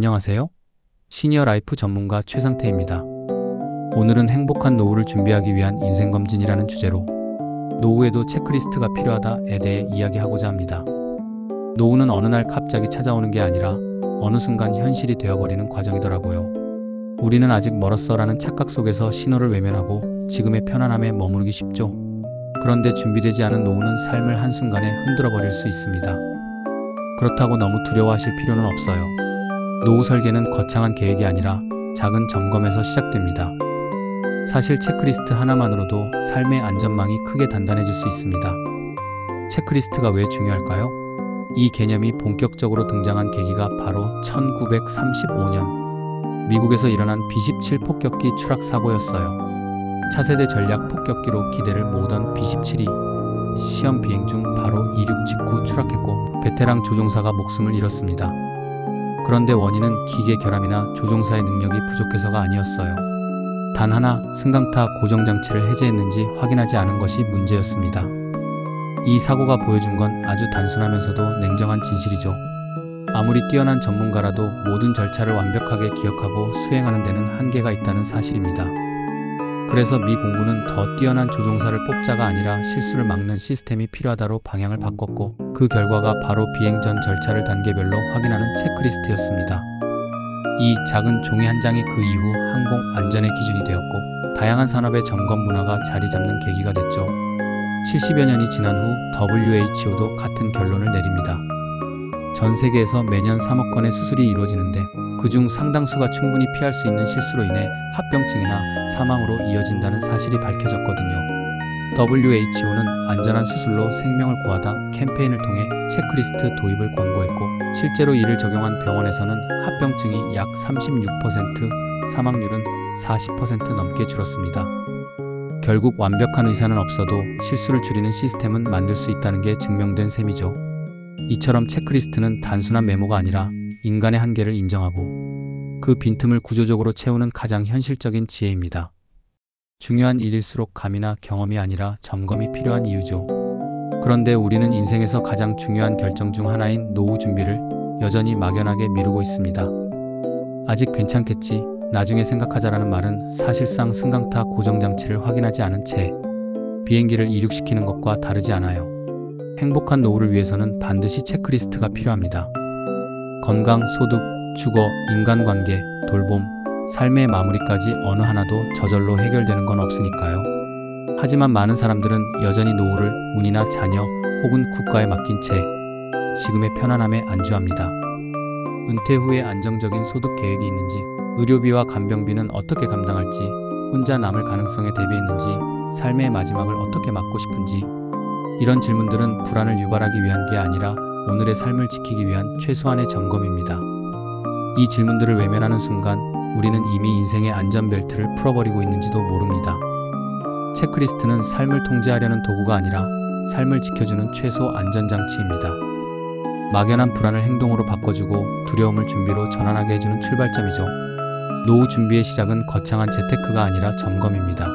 안녕하세요. 시니어 라이프 전문가 최상태입니다. 오늘은 행복한 노후를 준비하기 위한 인생검진이라는 주제로 노후에도 체크리스트가 필요하다에 대해 이야기하고자 합니다. 노후는 어느 날 갑자기 찾아오는 게 아니라 어느 순간 현실이 되어버리는 과정이더라고요. 우리는 아직 멀었어라는 착각 속에서 신호를 외면하고 지금의 편안함에 머무르기 쉽죠. 그런데 준비되지 않은 노후는 삶을 한순간에 흔들어버릴 수 있습니다. 그렇다고 너무 두려워하실 필요는 없어요. 노후 설계는 거창한 계획이 아니라 작은 점검에서 시작됩니다. 사실 체크리스트 하나만으로도 삶의 안전망이 크게 단단해질 수 있습니다. 체크리스트가 왜 중요할까요? 이 개념이 본격적으로 등장한 계기가 바로 1935년 미국에서 일어난 B-17 폭격기 추락 사고였어요. 차세대 전략 폭격기로 기대를 모으던 B-17이 시험 비행 중 바로 이륙 직후 추락했고 베테랑 조종사가 목숨을 잃었습니다. 그런데 원인은 기계 결함이나 조종사의 능력이 부족해서가 아니었어요. 단 하나, 승강타 고정장치를 해제했는지 확인하지 않은 것이 문제였습니다. 이 사고가 보여준 건 아주 단순하면서도 냉정한 진실이죠. 아무리 뛰어난 전문가라도 모든 절차를 완벽하게 기억하고 수행하는 데는 한계가 있다는 사실입니다. 그래서 미 공군은 더 뛰어난 조종사를 뽑자가 아니라 실수를 막는 시스템이 필요하다로 방향을 바꿨고 그 결과가 바로 비행 전 절차를 단계별로 확인하는 체크리스트였습니다. 이 작은 종이 한 장이 그 이후 항공 안전의 기준이 되었고 다양한 산업의 점검 문화가 자리 잡는 계기가 됐죠. 70여 년이 지난 후 WHO도 같은 결론을 내립니다. 전 세계에서 매년 3억 건의 수술이 이루어지는데 그중 상당수가 충분히 피할 수 있는 실수로 인해 합병증이나 사망으로 이어진다는 사실이 밝혀졌거든요. WHO는 안전한 수술로 생명을 구하다 캠페인을 통해 체크리스트 도입을 권고했고 실제로 이를 적용한 병원에서는 합병증이 약 36%, 사망률은 40% 넘게 줄었습니다. 결국 완벽한 의사는 없어도 실수를 줄이는 시스템은 만들 수 있다는 게 증명된 셈이죠. 이처럼 체크리스트는 단순한 메모가 아니라 인간의 한계를 인정하고 그 빈틈을 구조적으로 채우는 가장 현실적인 지혜입니다. 중요한 일일수록 감이나 경험이 아니라 점검이 필요한 이유죠. 그런데 우리는 인생에서 가장 중요한 결정 중 하나인 노후 준비를 여전히 막연하게 미루고 있습니다. 아직 괜찮겠지, 나중에 생각하자라는 말은 사실상 승강타 고정장치를 확인하지 않은 채 비행기를 이륙시키는 것과 다르지 않아요. 행복한 노후를 위해서는 반드시 체크리스트가 필요합니다. 건강, 소득, 주거, 인간관계, 돌봄, 삶의 마무리까지 어느 하나도 저절로 해결되는 건 없으니까요. 하지만 많은 사람들은 여전히 노후를 운이나 자녀 혹은 국가에 맡긴 채 지금의 편안함에 안주합니다. 은퇴 후에 안정적인 소득 계획이 있는지, 의료비와 간병비는 어떻게 감당할지, 혼자 남을 가능성에 대비했는지, 삶의 마지막을 어떻게 맞고 싶은지, 이런 질문들은 불안을 유발하기 위한 게 아니라 오늘의 삶을 지키기 위한 최소한의 점검입니다. 이 질문들을 외면하는 순간 우리는 이미 인생의 안전벨트를 풀어버리고 있는지도 모릅니다. 체크리스트는 삶을 통제하려는 도구가 아니라 삶을 지켜주는 최소 안전장치입니다. 막연한 불안을 행동으로 바꿔주고 두려움을 준비로 전환하게 해주는 출발점이죠. 노후 준비의 시작은 거창한 재테크가 아니라 점검입니다.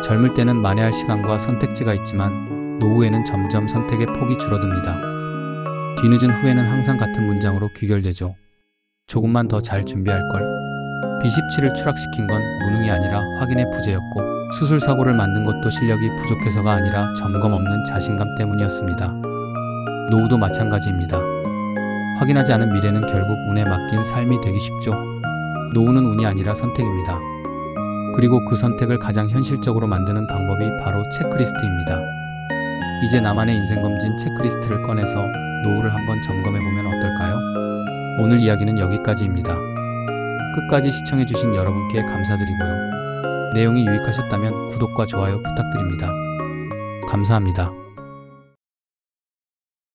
젊을 때는 만회할 시간과 선택지가 있지만 노후에는 점점 선택의 폭이 줄어듭니다. 뒤늦은 후회는 항상 같은 문장으로 귀결되죠. 조금만 더 잘 준비할 걸. B-17을 추락시킨 건 무능이 아니라 확인의 부재였고 수술 사고를 만든 것도 실력이 부족해서가 아니라 점검 없는 자신감 때문이었습니다. 노후도 마찬가지입니다. 확인하지 않은 미래는 결국 운에 맡긴 삶이 되기 쉽죠. 노후는 운이 아니라 선택입니다. 그리고 그 선택을 가장 현실적으로 만드는 방법이 바로 체크리스트입니다. 이제 나만의 인생검진 체크리스트를 꺼내서 노후를 한번 점검해보면 어떨까요? 오늘 이야기는 여기까지입니다. 끝까지 시청해주신 여러분께 감사드리고요. 내용이 유익하셨다면 구독과 좋아요 부탁드립니다. 감사합니다.